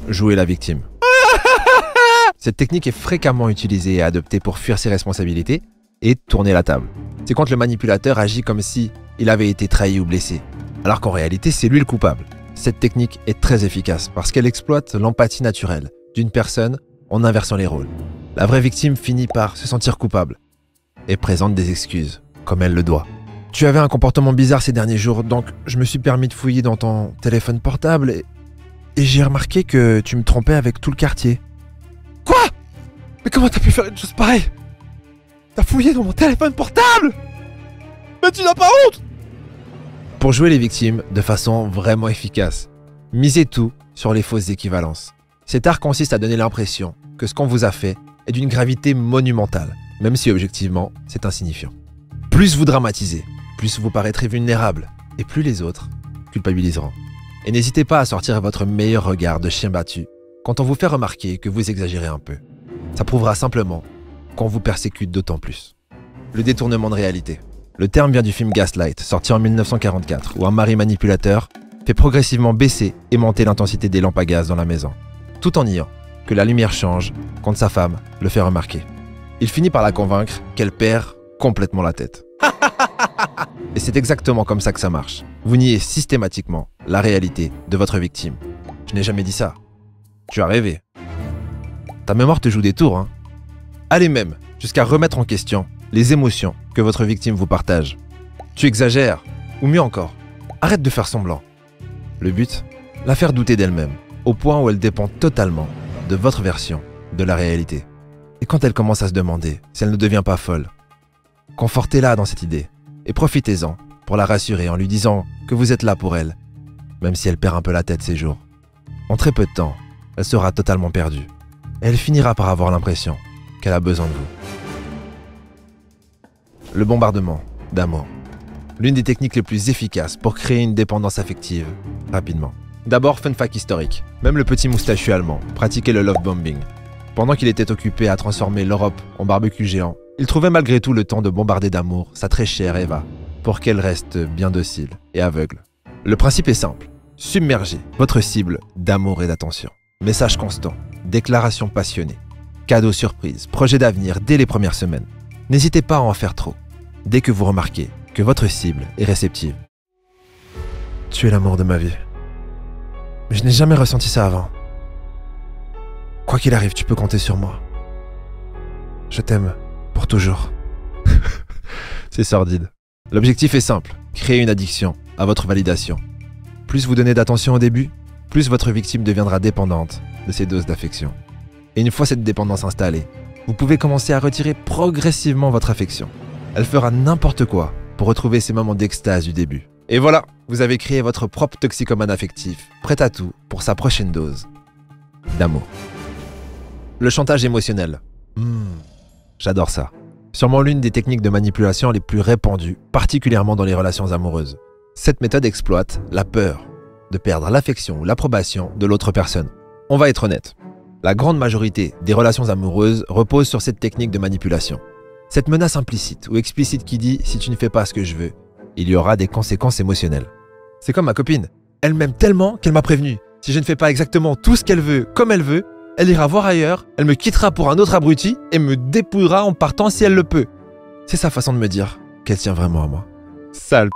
jouer la victime. Cette technique est fréquemment utilisée et adoptée pour fuir ses responsabilités et tourner la table. C'est quand le manipulateur agit comme si il avait été trahi ou blessé, alors qu'en réalité c'est lui le coupable. Cette technique est très efficace parce qu'elle exploite l'empathie naturelle d'une personne en inversant les rôles. La vraie victime finit par se sentir coupable et présente des excuses, comme elle le doit. Tu avais un comportement bizarre ces derniers jours, donc je me suis permis de fouiller dans ton téléphone portable et j'ai remarqué que tu me trompais avec tout le quartier. Quoi? Mais comment t'as pu faire une chose pareille? T'as fouillé dans mon téléphone portable? Mais tu n'as pas honte? Pour jouer les victimes de façon vraiment efficace, misez tout sur les fausses équivalences. Cet art consiste à donner l'impression que ce qu'on vous a fait est d'une gravité monumentale, même si objectivement c'est insignifiant. Plus vous dramatisez, plus vous paraîtrez vulnérable, et plus les autres culpabiliseront. Et n'hésitez pas à sortir votre meilleur regard de chien battu quand on vous fait remarquer que vous exagérez un peu. Ça prouvera simplement qu'on vous persécute d'autant plus. Le détournement de réalité. Le terme vient du film Gaslight, sorti en 1944, où un mari manipulateur fait progressivement baisser et monter l'intensité des lampes à gaz dans la maison, tout en niant que la lumière change quand sa femme le fait remarquer. Il finit par la convaincre qu'elle perd complètement la tête. Et c'est exactement comme ça que ça marche. Vous niez systématiquement la réalité de votre victime. Je n'ai jamais dit ça. Tu as rêvé. Ta mémoire te joue des tours, hein. Allez même jusqu'à remettre en question les émotions que votre victime vous partage. Tu exagères, ou mieux encore, arrête de faire semblant. Le but, la faire douter d'elle-même, au point où elle dépend totalement de votre version de la réalité. Et quand elle commence à se demander si elle ne devient pas folle, confortez-la dans cette idée et profitez-en pour la rassurer en lui disant que vous êtes là pour elle, même si elle perd un peu la tête ces jours. En très peu de temps, elle sera totalement perdue et elle finira par avoir l'impression qu'elle a besoin de vous. Le bombardement d'amour. L'une des techniques les plus efficaces pour créer une dépendance affective rapidement. D'abord, fun fact historique. Même le petit moustachu allemand pratiquait le love bombing. Pendant qu'il était occupé à transformer l'Europe en barbecue géant, il trouvait malgré tout le temps de bombarder d'amour sa très chère Eva, pour qu'elle reste bien docile et aveugle. Le principe est simple. Submergez votre cible d'amour et d'attention. Message constant, déclaration passionnée, cadeaux surprise, projet d'avenir dès les premières semaines. N'hésitez pas à en faire trop, dès que vous remarquez que votre cible est réceptive. Tu es l'amour de ma vie. Mais je n'ai jamais ressenti ça avant. Quoi qu'il arrive, tu peux compter sur moi. Je t'aime pour toujours. C'est sordide. L'objectif est simple, créer une addiction à votre validation. Plus vous donnez d'attention au début, plus votre victime deviendra dépendante de ces doses d'affection. Et une fois cette dépendance installée, vous pouvez commencer à retirer progressivement votre affection. Elle fera n'importe quoi pour retrouver ces moments d'extase du début. Et voilà, vous avez créé votre propre toxicomane affectif, prêt à tout pour sa prochaine dose d'amour. Le chantage émotionnel. J'adore ça. Sûrement l'une des techniques de manipulation les plus répandues, particulièrement dans les relations amoureuses. Cette méthode exploite la peur de perdre l'affection ou l'approbation de l'autre personne. On va être honnête. La grande majorité des relations amoureuses reposent sur cette technique de manipulation. Cette menace implicite ou explicite qui dit « si tu ne fais pas ce que je veux », il y aura des conséquences émotionnelles. C'est comme ma copine. Elle m'aime tellement qu'elle m'a prévenu. Si je ne fais pas exactement tout ce qu'elle veut comme elle veut, elle ira voir ailleurs, elle me quittera pour un autre abruti et me dépouillera en partant si elle le peut. C'est sa façon de me dire qu'elle tient vraiment à moi. Sale p***.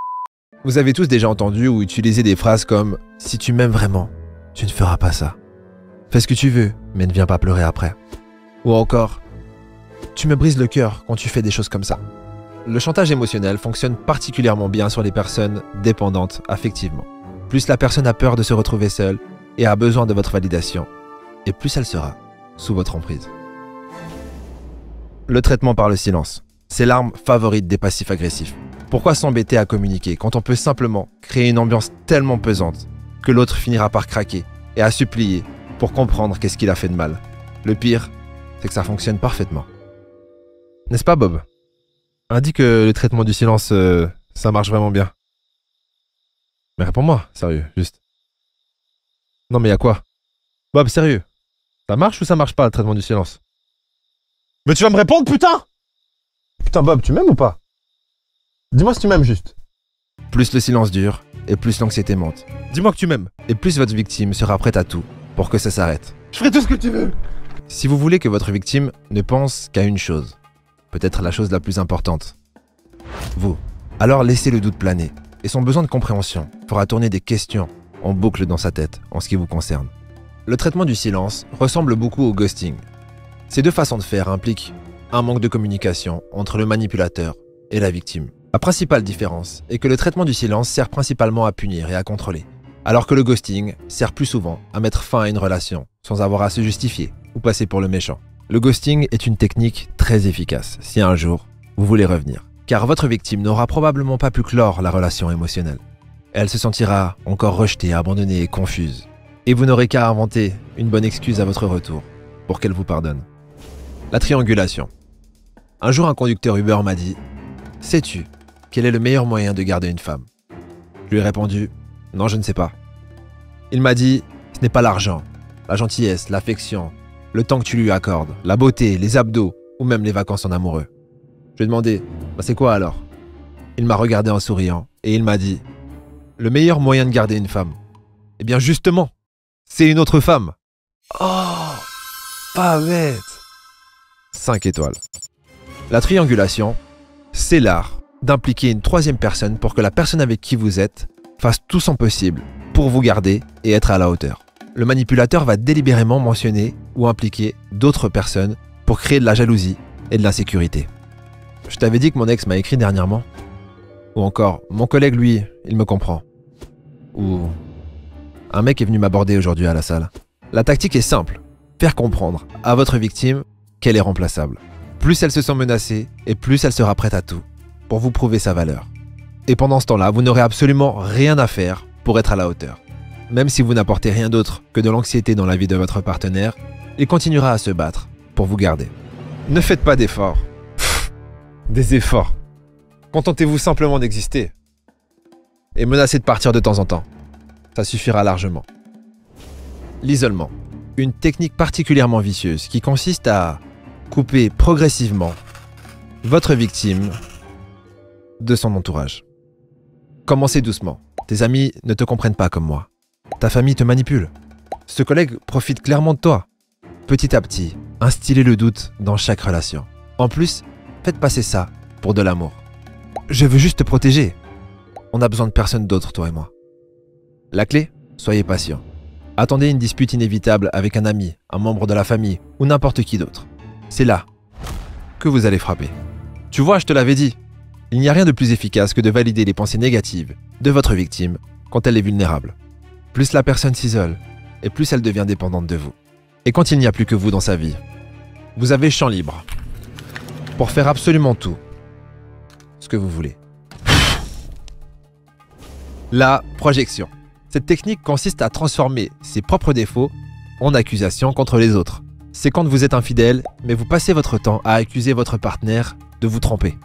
Vous avez tous déjà entendu ou utilisé des phrases comme « si tu m'aimes vraiment, tu ne feras pas ça. Fais ce que tu veux, mais ne viens pas pleurer après. » Ou encore « tu me brises le cœur quand tu fais des choses comme ça. » Le chantage émotionnel fonctionne particulièrement bien sur les personnes dépendantes affectivement. Plus la personne a peur de se retrouver seule et a besoin de votre validation, et plus elle sera sous votre emprise. Le traitement par le silence. C'est l'arme favorite des passifs agressifs. Pourquoi s'embêter à communiquer quand on peut simplement créer une ambiance tellement pesante que l'autre finira par craquer et à supplier pour comprendre qu'est-ce qu'il a fait de mal? Le pire, c'est que ça fonctionne parfaitement. N'est-ce pas, Bob? On dit que le traitement du silence, ça marche vraiment bien. Mais réponds-moi, sérieux, juste. Non mais y'a quoi? Bob, sérieux, ça marche ou ça marche pas le traitement du silence? Mais tu vas me répondre, putain! Putain, Bob, tu m'aimes ou pas? Dis-moi si tu m'aimes juste. Plus le silence dure, et plus l'anxiété monte. Dis-moi que tu m'aimes. Et plus votre victime sera prête à tout pour que ça s'arrête. Je ferai tout ce que tu veux. Si vous voulez que votre victime ne pense qu'à une chose, peut-être la chose la plus importante, vous, alors laissez le doute planer, et son besoin de compréhension fera tourner des questions en boucle dans sa tête en ce qui vous concerne. Le traitement du silence ressemble beaucoup au ghosting. Ces deux façons de faire impliquent un manque de communication entre le manipulateur et la victime. La principale différence est que le traitement du silence sert principalement à punir et à contrôler, alors que le ghosting sert plus souvent à mettre fin à une relation sans avoir à se justifier ou passer pour le méchant. Le ghosting est une technique très efficace si un jour vous voulez revenir, car votre victime n'aura probablement pas pu clore la relation émotionnelle. Elle se sentira encore rejetée, abandonnée et confuse. Et vous n'aurez qu'à inventer une bonne excuse à votre retour pour qu'elle vous pardonne. La triangulation. Un jour, un conducteur Uber m'a dit « Sais-tu quel est le meilleur moyen de garder une femme ?» Je lui ai répondu « Non, je ne sais pas. » Il m'a dit « Ce n'est pas l'argent, la gentillesse, l'affection, le temps que tu lui accordes, la beauté, les abdos ou même les vacances en amoureux. » Je lui ai demandé « C'est quoi alors ?» Il m'a regardé en souriant et il m'a dit « Le meilleur moyen de garder une femme, eh bien justement, c'est une autre femme. » Oh, pas bête. 5 étoiles. La triangulation, c'est l'art d'impliquer une troisième personne pour que la personne avec qui vous êtes fasse tout son possible pour vous garder et être à la hauteur. Le manipulateur va délibérément mentionner ou impliquer d'autres personnes pour créer de la jalousie et de l'insécurité. Je t'avais dit que mon ex m'a écrit dernièrement. Ou encore, mon collègue, lui, il me comprend. Ou un mec est venu m'aborder aujourd'hui à la salle. La tactique est simple. Faire comprendre à votre victime qu'elle est remplaçable. Plus elle se sent menacée et plus elle sera prête à tout pour vous prouver sa valeur. Et pendant ce temps-là, vous n'aurez absolument rien à faire pour être à la hauteur. Même si vous n'apportez rien d'autre que de l'anxiété dans la vie de votre partenaire, il continuera à se battre pour vous garder. Ne faites pas d'efforts. Des efforts. Contentez-vous simplement d'exister. Et menacez de partir de temps en temps. Ça suffira largement. L'isolement. Une technique particulièrement vicieuse qui consiste à couper progressivement votre victime de son entourage. Commencez doucement. Tes amis ne te comprennent pas comme moi. Ta famille te manipule. Ce collègue profite clairement de toi. Petit à petit, instillez le doute dans chaque relation. En plus, faites passer ça pour de l'amour. Je veux juste te protéger. On n'a besoin de personne d'autre, toi et moi. La clé, soyez patient. Attendez une dispute inévitable avec un ami, un membre de la famille ou n'importe qui d'autre. C'est là que vous allez frapper. Tu vois, je te l'avais dit. Il n'y a rien de plus efficace que de valider les pensées négatives de votre victime quand elle est vulnérable. Plus la personne s'isole, et plus elle devient dépendante de vous. Et quand il n'y a plus que vous dans sa vie, vous avez champ libre pour faire absolument tout ce que vous voulez. La projection. Cette technique consiste à transformer ses propres défauts en accusations contre les autres. C'est quand vous êtes infidèle, mais vous passez votre temps à accuser votre partenaire de vous tromper.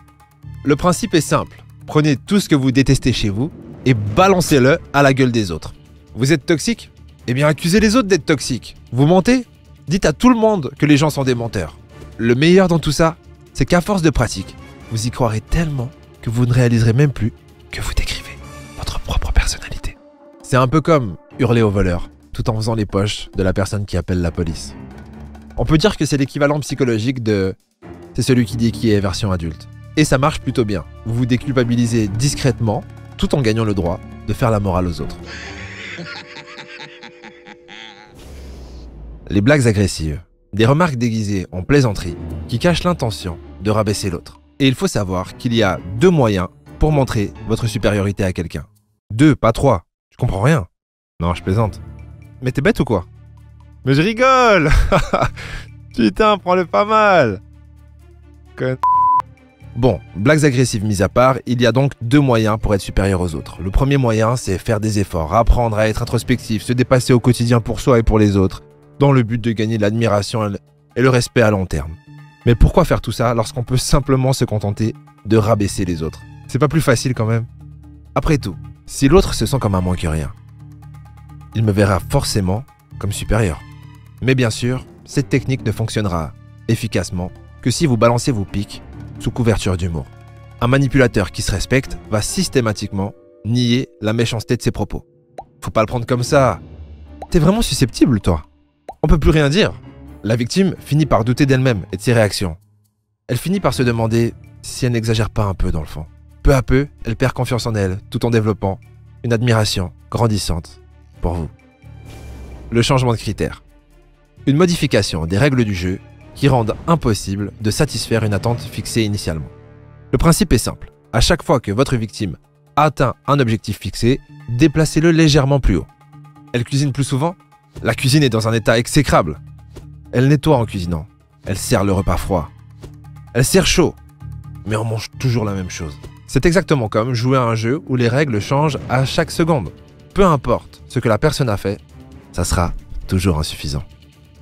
Le principe est simple. Prenez tout ce que vous détestez chez vous et balancez-le à la gueule des autres. Vous êtes toxique? Eh bien, accusez les autres d'être toxiques. Vous mentez? Dites à tout le monde que les gens sont des menteurs. Le meilleur dans tout ça, c'est qu'à force de pratique, vous y croirez tellement que vous ne réaliserez même plus que vous décrivez votre propre personnalité. C'est un peu comme hurler au voleur, tout en faisant les poches de la personne qui appelle la police. On peut dire que c'est l'équivalent psychologique de « c'est celui qui dit qui est version adulte ». Et ça marche plutôt bien. Vous vous déculpabilisez discrètement, tout en gagnant le droit de faire la morale aux autres. Les blagues agressives. Des remarques déguisées en plaisanterie qui cachent l'intention de rabaisser l'autre. Et il faut savoir qu'il y a 2 moyens pour montrer votre supériorité à quelqu'un. 2, pas 3. Je comprends rien. Non, je plaisante. Mais t'es bête ou quoi? Mais je rigole. Putain, prends-le pas mal. Bon, blagues agressives mises à part, il y a donc 2 moyens pour être supérieur aux autres. Le premier moyen, c'est faire des efforts, apprendre à être introspectif, se dépasser au quotidien pour soi et pour les autres, dans le but de gagner de l'admiration et le respect à long terme. Mais pourquoi faire tout ça lorsqu'on peut simplement se contenter de rabaisser les autres? C'est pas plus facile quand même? Après tout, si l'autre se sent comme un moins que rien, il me verra forcément comme supérieur. Mais bien sûr, cette technique ne fonctionnera efficacement que si vous balancez vos pics sous couverture d'humour. Un manipulateur qui se respecte va systématiquement nier la méchanceté de ses propos. Faut pas le prendre comme ça. T'es vraiment susceptible, toi. On peut plus rien dire. La victime finit par douter d'elle-même et de ses réactions. Elle finit par se demander si elle n'exagère pas un peu dans le fond. Peu à peu, elle perd confiance en elle, tout en développant une admiration grandissante pour vous. Le changement de critères. Une modification des règles du jeu qui rendent impossible de satisfaire une attente fixée initialement. Le principe est simple. À chaque fois que votre victime atteint un objectif fixé, déplacez-le légèrement plus haut. Elle cuisine plus souvent? La cuisine est dans un état exécrable. Elle nettoie en cuisinant. Elle sert le repas froid. Elle sert chaud. Mais on mange toujours la même chose. C'est exactement comme jouer à un jeu où les règles changent à chaque seconde. Peu importe ce que la personne a fait, ça sera toujours insuffisant.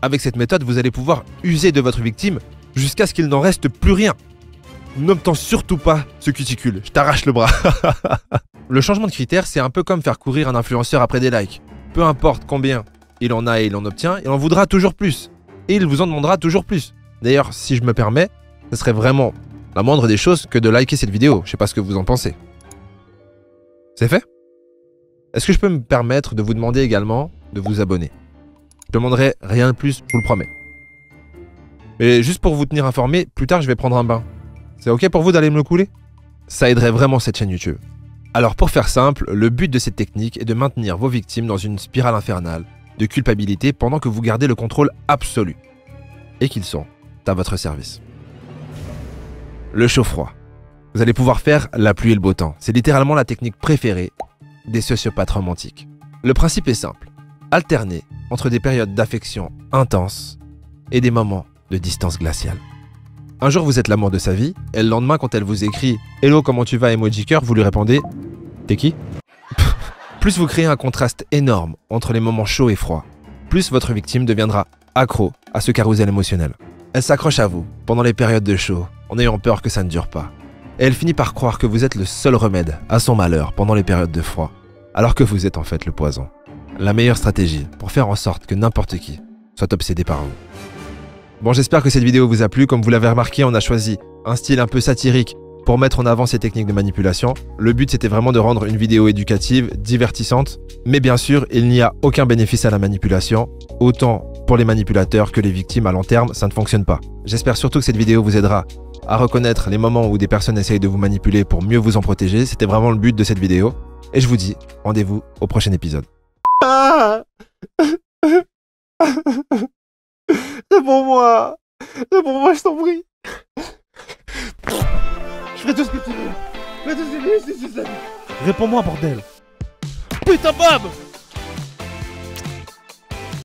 Avec cette méthode, vous allez pouvoir user de votre victime jusqu'à ce qu'il n'en reste plus rien. Ne me tends surtout pas ce cuticule, je t'arrache le bras. Le changement de critères, c'est un peu comme faire courir un influenceur après des likes. Peu importe combien il en a et il en obtient, il en voudra toujours plus. Et il vous en demandera toujours plus. D'ailleurs, si je me permets, ce serait vraiment la moindre des choses que de liker cette vidéo. Je sais pas ce que vous en pensez. C'est fait? Est-ce que je peux me permettre de vous demander également de vous abonner? Je demanderai rien de plus, je vous le promets. Mais juste pour vous tenir informé, plus tard je vais prendre un bain. C'est ok pour vous d'aller me le couler? Ça aiderait vraiment cette chaîne YouTube. Alors pour faire simple, le but de cette technique est de maintenir vos victimes dans une spirale infernale de culpabilité pendant que vous gardez le contrôle absolu. Et qu'ils sont à votre service. Le chaud-froid. Vous allez pouvoir faire la pluie et le beau temps. C'est littéralement la technique préférée des sociopathes romantiques. Le principe est simple. Alterner entre des périodes d'affection intense et des moments de distance glaciale. Un jour vous êtes l'amour de sa vie, et le lendemain quand elle vous écrit « Hello, comment tu vas, emoji cœur », vous lui répondez « T'es qui ?» Plus vous créez un contraste énorme entre les moments chauds et froids, plus votre victime deviendra accro à ce carrousel émotionnel. Elle s'accroche à vous pendant les périodes de chaud, en ayant peur que ça ne dure pas. Et elle finit par croire que vous êtes le seul remède à son malheur pendant les périodes de froid, alors que vous êtes en fait le poison. La meilleure stratégie pour faire en sorte que n'importe qui soit obsédé par vous. Bon, j'espère que cette vidéo vous a plu. Comme vous l'avez remarqué, on a choisi un style un peu satirique pour mettre en avant ces techniques de manipulation. Le but, c'était vraiment de rendre une vidéo éducative, divertissante. Mais bien sûr, il n'y a aucun bénéfice à la manipulation. Autant pour les manipulateurs que les victimes, à long terme, ça ne fonctionne pas. J'espère surtout que cette vidéo vous aidera à reconnaître les moments où des personnes essayent de vous manipuler pour mieux vous en protéger. C'était vraiment le but de cette vidéo. Et je vous dis rendez-vous au prochain épisode. Réponds-moi! Réponds-moi, je t'en prie! Je ferai tout ce que tu veux! Je ferai tout ce que tu veux, c'est juste la vie! Réponds-moi, bordel! Putain, Bob!